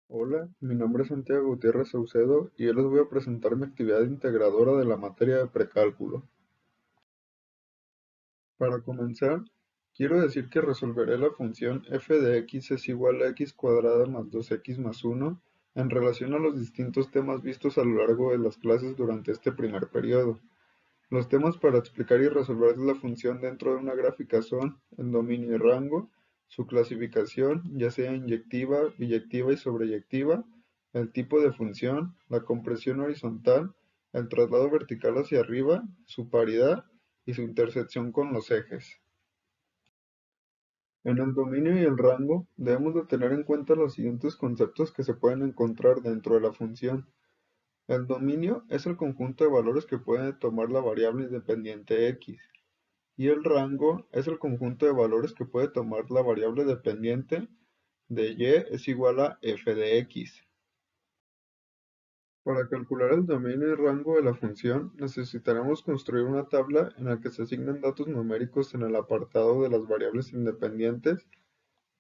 Hola, mi nombre es Santiago Gutiérrez Saucedo y hoy les voy a presentar mi actividad integradora de la materia de precálculo. Para comenzar, quiero decir que resolveré la función f de x es igual a x cuadrada más 2x más 1 en relación a los distintos temas vistos a lo largo de las clases durante este primer periodo. Los temas para explicar y resolver la función dentro de una gráfica son el dominio y rango, su clasificación, ya sea inyectiva, biyectiva y sobreyectiva, el tipo de función, la compresión horizontal, el traslado vertical hacia arriba, su paridad y su intersección con los ejes. En el dominio y el rango debemos de tener en cuenta los siguientes conceptos que se pueden encontrar dentro de la función. El dominio es el conjunto de valores que puede tomar la variable independiente x. Y el rango es el conjunto de valores que puede tomar la variable dependiente de y es igual a f de x. Para calcular el dominio y rango de la función, necesitaremos construir una tabla en la que se asignen datos numéricos en el apartado de las variables independientes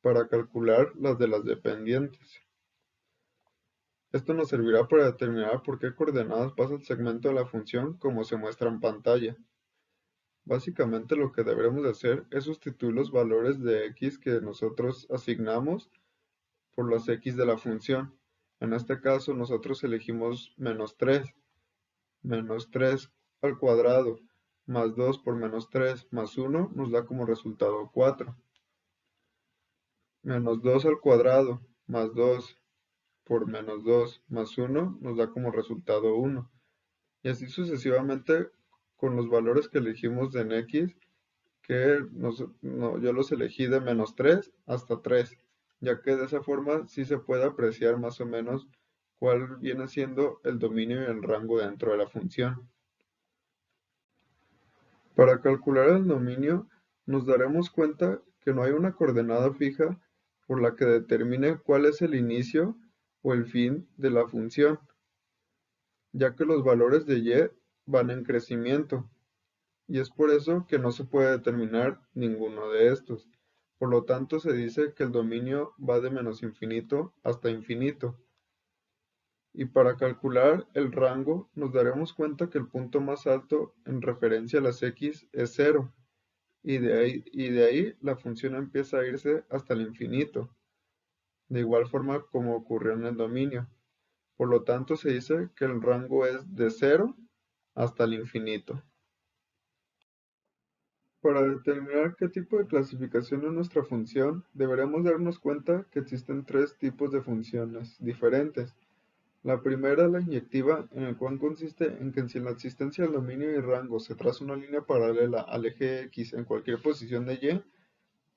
para calcular las de las dependientes. Esto nos servirá para determinar por qué coordenadas pasa el segmento de la función como se muestra en pantalla. Básicamente lo que deberemos de hacer es sustituir los valores de x que nosotros asignamos por los x de la función. En este caso nosotros elegimos menos 3 al cuadrado, más 2 por menos 3 más 1 nos da como resultado 4. Menos 2 al cuadrado, más 2 por menos 2 más 1 nos da como resultado 1. Y así sucesivamente con los valores que elegimos en x que yo los elegí de menos 3 hasta 3, ya que de esa forma sí se puede apreciar más o menos cuál viene siendo el dominio y el rango dentro de la función. Para calcular el dominio, nos daremos cuenta que no hay una coordenada fija por la que determine cuál es el inicio o el fin de la función, ya que los valores de y van en crecimiento. Y es por eso que no se puede determinar ninguno de estos. Por lo tanto, se dice que el dominio va de menos infinito hasta infinito. Y para calcular el rango, nos daremos cuenta que el punto más alto en referencia a las x es 0. Y de ahí la función empieza a irse hasta el infinito, de igual forma como ocurrió en el dominio. Por lo tanto, se dice que el rango es de 0 hasta el infinito. Para determinar qué tipo de clasificación es nuestra función, deberemos darnos cuenta que existen tres tipos de funciones diferentes. La primera es la inyectiva, en el cual consiste en que si en la existencia del dominio y rango se traza una línea paralela al eje X en cualquier posición de Y,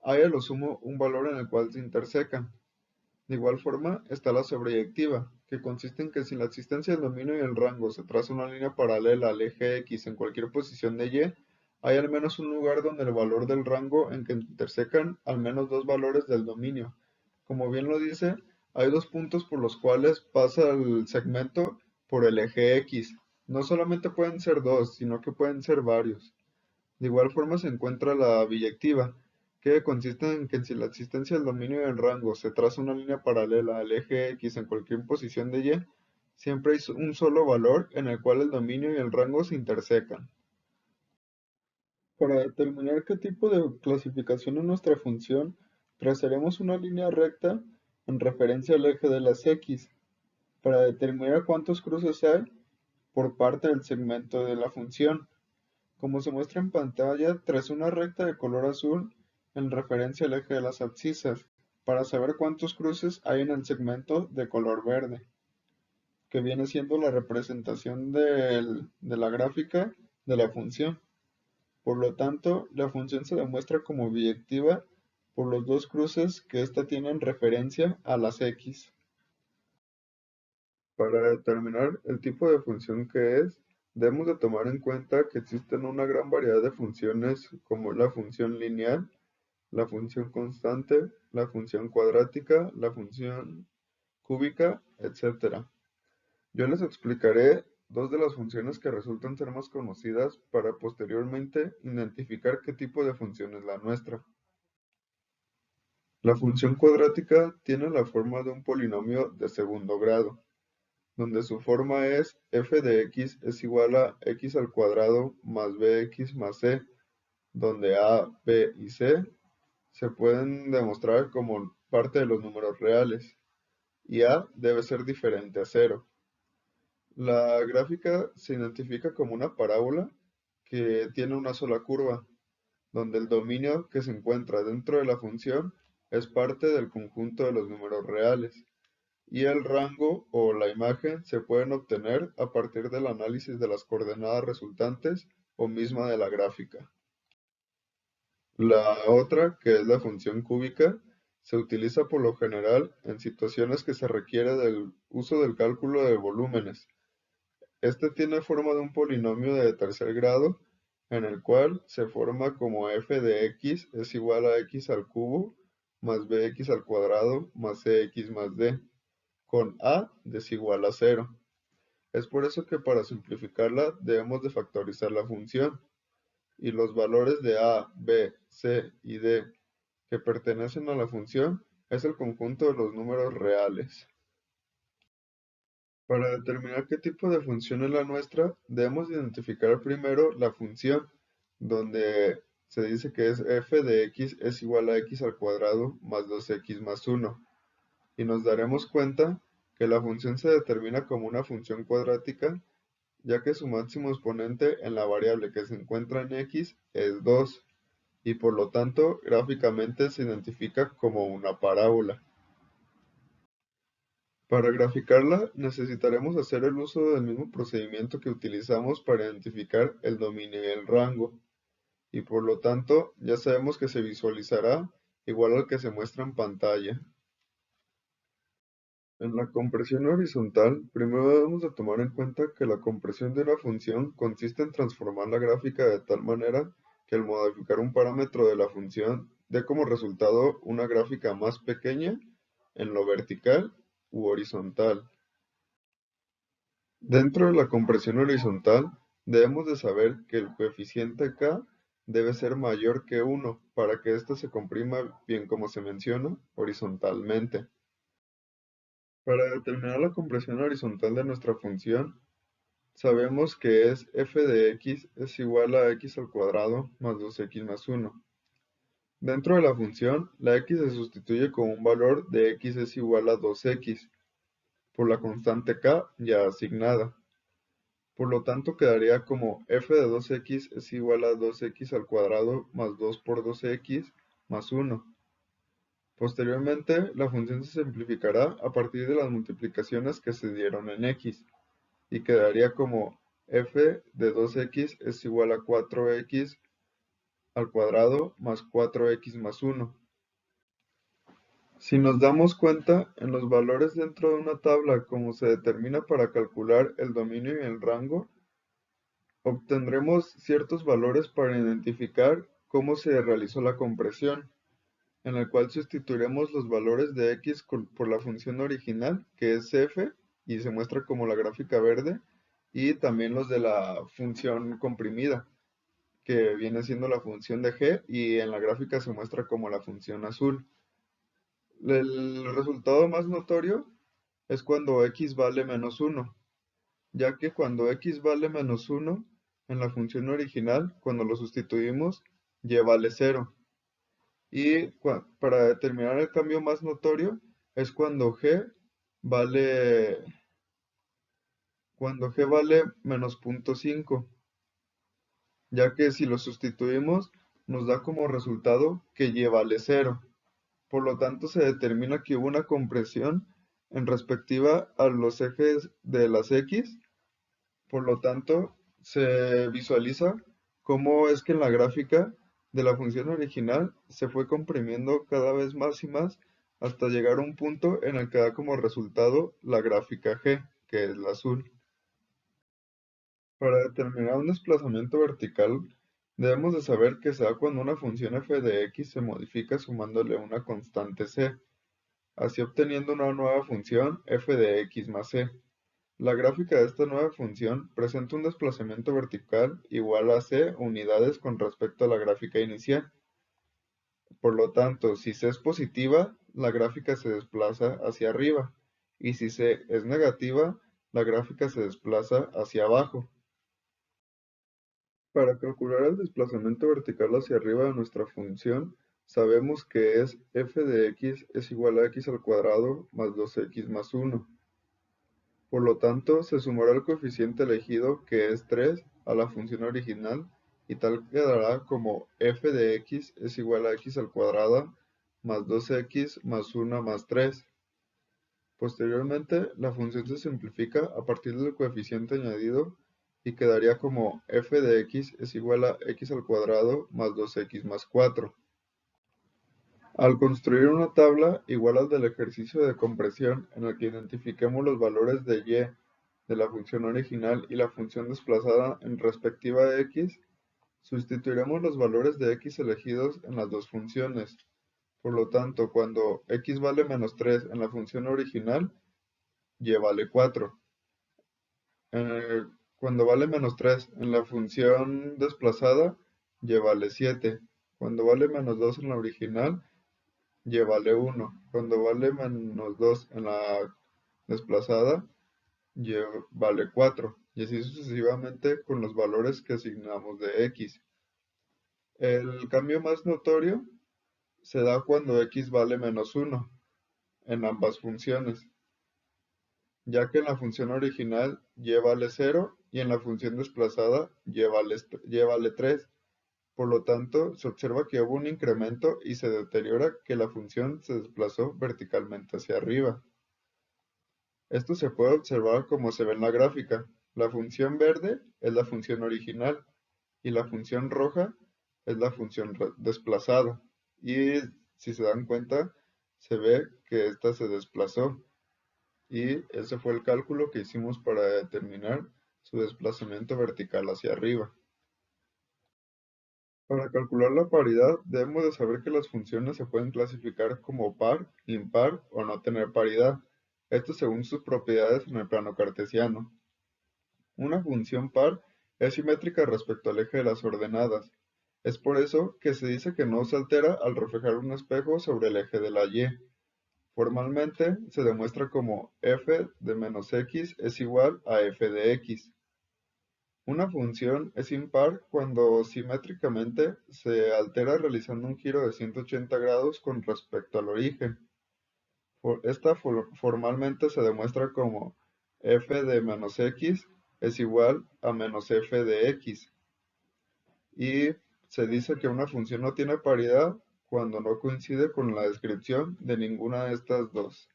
hay a lo sumo un valor en el cual se intersecan. De igual forma está la sobreyectiva, que consiste en que si en la existencia del dominio y el rango se traza una línea paralela al eje X en cualquier posición de Y, hay al menos un lugar donde el valor del rango en que intersecan al menos dos valores del dominio. Como bien lo dice, hay dos puntos por los cuales pasa el segmento por el eje X. No solamente pueden ser dos, sino que pueden ser varios. De igual forma se encuentra la biyectiva, que consiste en que si la existencia del dominio y del rango se traza una línea paralela al eje X en cualquier posición de Y, siempre hay un solo valor en el cual el dominio y el rango se intersecan. Para determinar qué tipo de clasificación es nuestra función, trazaremos una línea recta en referencia al eje de las X, para determinar cuántos cruces hay por parte del segmento de la función. Como se muestra en pantalla, trace una recta de color azul en referencia al eje de las abscisas, para saber cuántos cruces hay en el segmento de color verde, que viene siendo la representación de la gráfica de la función. Por lo tanto, la función se demuestra como biyectiva por los dos cruces que ésta tiene en referencia a las x. Para determinar el tipo de función que es, debemos de tomar en cuenta que existen una gran variedad de funciones como la función lineal, la función constante, la función cuadrática, la función cúbica, etc. Yo les explicaré dos de las funciones que resultan ser más conocidas para posteriormente identificar qué tipo de función es la nuestra. La función cuadrática tiene la forma de un polinomio de segundo grado, donde su forma es f de x es igual a x al cuadrado más bx más c, donde a, b y c se pueden demostrar como parte de los números reales, y a debe ser diferente a cero. La gráfica se identifica como una parábola que tiene una sola curva, donde el dominio que se encuentra dentro de la función es parte del conjunto de los números reales, y el rango o la imagen se pueden obtener a partir del análisis de las coordenadas resultantes o misma de la gráfica. La otra, que es la función cúbica, se utiliza por lo general en situaciones que se requiere del uso del cálculo de volúmenes. Este tiene forma de un polinomio de tercer grado, en el cual se forma como f de x es igual a x al cubo más bx al cuadrado más cx más d, con a desigual a cero. Es por eso que para simplificarla debemos de factorizar la función, y los valores de a, b, c y d que pertenecen a la función es el conjunto de los números reales. Para determinar qué tipo de función es la nuestra, debemos identificar primero la función, donde se dice que es f de x es igual a x al cuadrado más 2x más 1, y nos daremos cuenta que la función se determina como una función cuadrática, ya que su máximo exponente en la variable que se encuentra en x es 2, y por lo tanto gráficamente se identifica como una parábola. Para graficarla necesitaremos hacer el uso del mismo procedimiento que utilizamos para identificar el dominio y el rango, y por lo tanto ya sabemos que se visualizará igual al que se muestra en pantalla. En la compresión horizontal, primero debemos de tomar en cuenta que la compresión de una función consiste en transformar la gráfica de tal manera que al modificar un parámetro de la función dé como resultado una gráfica más pequeña en lo vertical u horizontal. Dentro de la compresión horizontal, debemos de saber que el coeficiente k debe ser mayor que 1 para que ésta se comprima bien como se menciona, horizontalmente. Para determinar la compresión horizontal de nuestra función, sabemos que es f de x es igual a x al cuadrado más 2x más 1. Dentro de la función, la x se sustituye con un valor de x es igual a 2x por la constante k ya asignada. Por lo tanto, quedaría como f de 2x es igual a 2x al cuadrado más 2 por 2x más 1. Posteriormente, la función se simplificará a partir de las multiplicaciones que se dieron en x, y quedaría como f de 2x es igual a 4x al cuadrado más 4x más 1. Si nos damos cuenta, en los valores dentro de una tabla como se determina para calcular el dominio y el rango, obtendremos ciertos valores para identificar cómo se realizó la compresión, en el cual sustituiremos los valores de x por la función original, que es f, y se muestra como la gráfica verde, y también los de la función comprimida, que viene siendo la función de g, y en la gráfica se muestra como la función azul. El resultado más notorio es cuando x vale menos 1, ya que cuando x vale menos 1, en la función original, cuando lo sustituimos, y vale 0. Y para determinar el cambio más notorio es vale, cuando g vale menos 0.5, ya que si lo sustituimos nos da como resultado que y vale 0. Por lo tanto, se determina que hubo una compresión en respectiva a los ejes de las x. Por lo tanto, se visualiza cómo es que en la gráfica de la función original se fue comprimiendo cada vez más y más hasta llegar a un punto en el que da como resultado la gráfica G, que es la azul. Para determinar un desplazamiento vertical, debemos de saber que se da cuando una función f de x se modifica sumándole una constante c, así obteniendo una nueva función f de x más c. La gráfica de esta nueva función presenta un desplazamiento vertical igual a c unidades con respecto a la gráfica inicial. Por lo tanto, si C es positiva, la gráfica se desplaza hacia arriba, y si C es negativa, la gráfica se desplaza hacia abajo. Para calcular el desplazamiento vertical hacia arriba de nuestra función, sabemos que es f de x es igual a x al cuadrado más 2x más 1. Por lo tanto, se sumará el coeficiente elegido, que es 3, a la función original, y tal quedará como f de x es igual a x al cuadrado más 2x más 1 más 3. Posteriormente, la función se simplifica a partir del coeficiente añadido y quedaría como f de x es igual a x al cuadrado más 2x más 4. Al construir una tabla igual al del ejercicio de compresión en el que identifiquemos los valores de y de la función original y la función desplazada en respectiva a x, sustituiremos los valores de x elegidos en las dos funciones. Por lo tanto, cuando x vale menos 3 en la función original, y vale 4. Cuando vale menos 3 en la función desplazada, y vale 7. Cuando vale menos 2 en la original, y vale 1. Cuando vale menos 2 en la desplazada, y vale 4. Y así sucesivamente con los valores que asignamos de x. El cambio más notorio se da cuando x vale menos 1 en ambas funciones, ya que en la función original y vale 0 y en la función desplazada y vale 3. Por lo tanto, se observa que hubo un incremento y se deteriora que la función se desplazó verticalmente hacia arriba. Esto se puede observar como se ve en la gráfica. La función verde es la función original y la función roja es la función desplazada. Y si se dan cuenta, se ve que esta se desplazó. Y ese fue el cálculo que hicimos para determinar su desplazamiento vertical hacia arriba. Para calcular la paridad, debemos de saber que las funciones se pueden clasificar como par, impar o no tener paridad, esto según sus propiedades en el plano cartesiano. Una función par es simétrica respecto al eje de las ordenadas. Es por eso que se dice que no se altera al reflejar un espejo sobre el eje de la y. Formalmente se demuestra como f de menos x es igual a f de x. Una función es impar cuando simétricamente se altera realizando un giro de 180 grados con respecto al origen. Esta formalmente se demuestra como f de menos x es igual a menos f de x. Y se dice que una función no tiene paridad cuando no coincide con la descripción de ninguna de estas dos.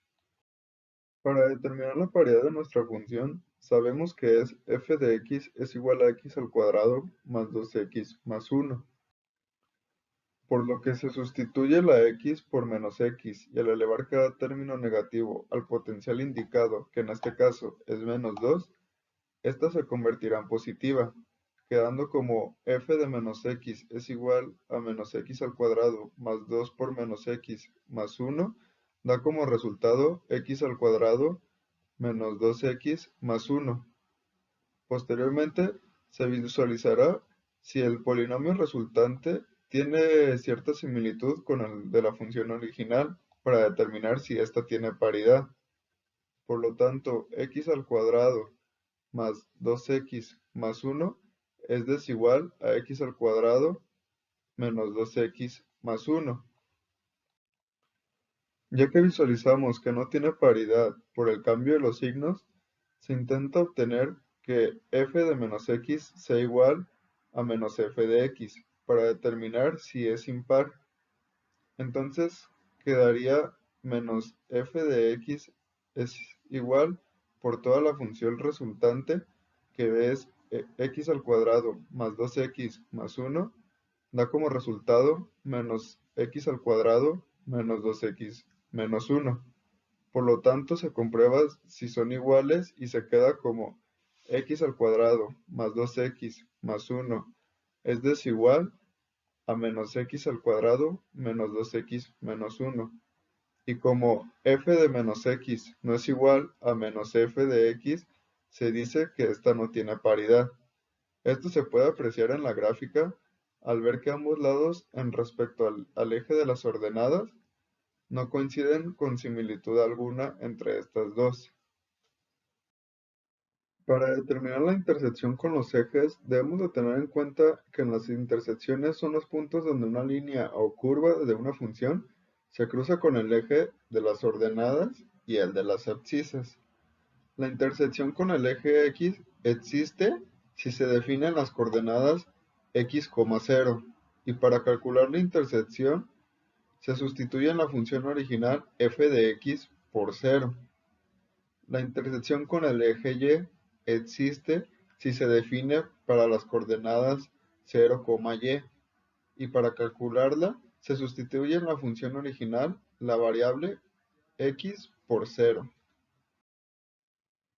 Para determinar la paridad de nuestra función, sabemos que es f de x es igual a x al cuadrado más 2x más 1, por lo que se sustituye la x por menos x y al elevar cada término negativo al potencial indicado, que en este caso es menos 2, esta se convertirá en positiva, quedando como f de menos x es igual a menos x al cuadrado más 2 por menos x más 1, da como resultado x al cuadrado menos 2x más 1. Posteriormente, se visualizará si el polinomio resultante tiene cierta similitud con el de la función original para determinar si ésta tiene paridad. Por lo tanto, x al cuadrado más 2x más 1 es desigual a x al cuadrado menos 2x más 1. Ya que visualizamos que no tiene paridad por el cambio de los signos, se intenta obtener que f de menos x sea igual a menos f de x para determinar si es impar. Entonces quedaría menos f de x es igual por toda la función resultante, que es x al cuadrado más 2x más 1, da como resultado menos x al cuadrado menos 2x menos 1. Por lo tanto, se comprueba si son iguales y se queda como x al cuadrado más 2x más 1 es desigual a menos x al cuadrado menos 2x menos 1. Y como f de menos x no es igual a menos f de x, se dice que esta no tiene paridad. Esto se puede apreciar en la gráfica al ver que ambos lados en respecto al eje de las ordenadas no coinciden con similitud alguna entre estas dos. Para determinar la intersección con los ejes, debemos de tener en cuenta que en las intersecciones son los puntos donde una línea o curva de una función se cruza con el eje de las ordenadas y el de las abscisas. La intersección con el eje X existe si se definen las coordenadas x, 0, y para calcular la intersección se sustituye en la función original f de x por 0. La intersección con el eje Y existe si se define para las coordenadas 0, y, y para calcularla se sustituye en la función original la variable x por 0.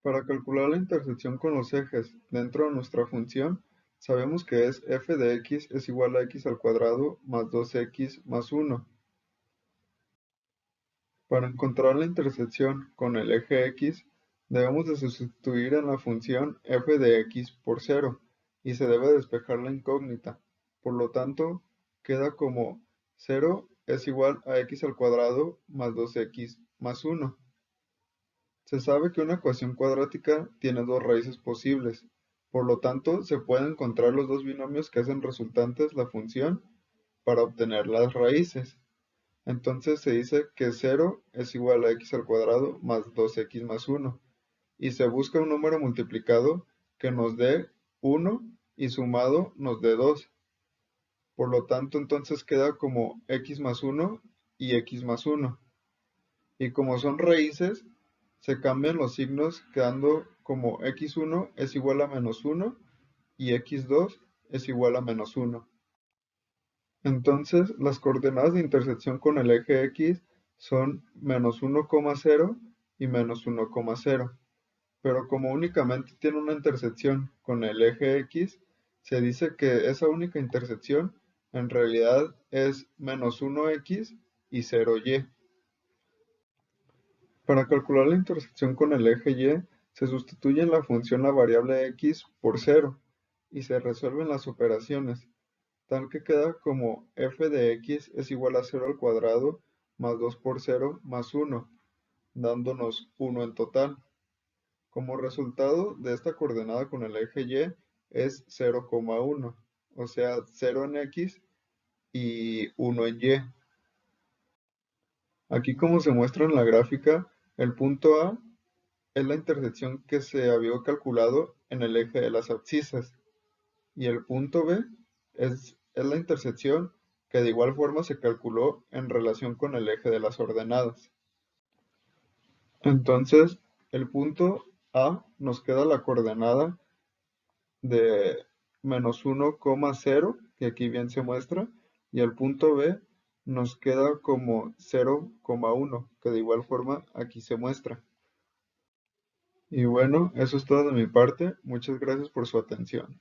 Para calcular la intersección con los ejes dentro de nuestra función, sabemos que es f de x es igual a x al cuadrado más 2x más 1. Para encontrar la intersección con el eje x, debemos de sustituir en la función f de x por 0 y se debe despejar la incógnita. Por lo tanto, queda como 0 es igual a x al cuadrado más 2x más 1. Se sabe que una ecuación cuadrática tiene dos raíces posibles, por lo tanto se pueden encontrar los dos binomios que hacen resultantes la función para obtener las raíces. Entonces se dice que 0 es igual a x al cuadrado más 2x más 1, y se busca un número multiplicado que nos dé 1 y sumado nos dé 2. Por lo tanto, entonces queda como x más 1 y x más 1. Y como son raíces, se cambian los signos quedando como x1 es igual a menos 1 y x2 es igual a menos 1. Entonces, las coordenadas de intersección con el eje x son menos 1,0 y menos 1,0. Pero como únicamente tiene una intersección con el eje x, se dice que esa única intersección en realidad es menos 1x y 0y. Para calcular la intersección con el eje Y, se sustituye en la función la variable x por 0 y se resuelven las operaciones, tal que queda como f de x es igual a 0 al cuadrado más 2 por 0 más 1, dándonos 1 en total. Como resultado de esta coordenada con el eje Y es 0,1, o sea 0 en x y 1 en y. Aquí como se muestra en la gráfica, el punto A es la intersección que se había calculado en el eje de las abscisas, y el punto B es la intersección que de igual forma se calculó en relación con el eje de las ordenadas. Entonces, el punto A nos queda la coordenada de menos 1,0, que aquí bien se muestra, y el punto B nos queda como 0,1, que de igual forma aquí se muestra. Y bueno, eso es todo de mi parte. Muchas gracias por su atención.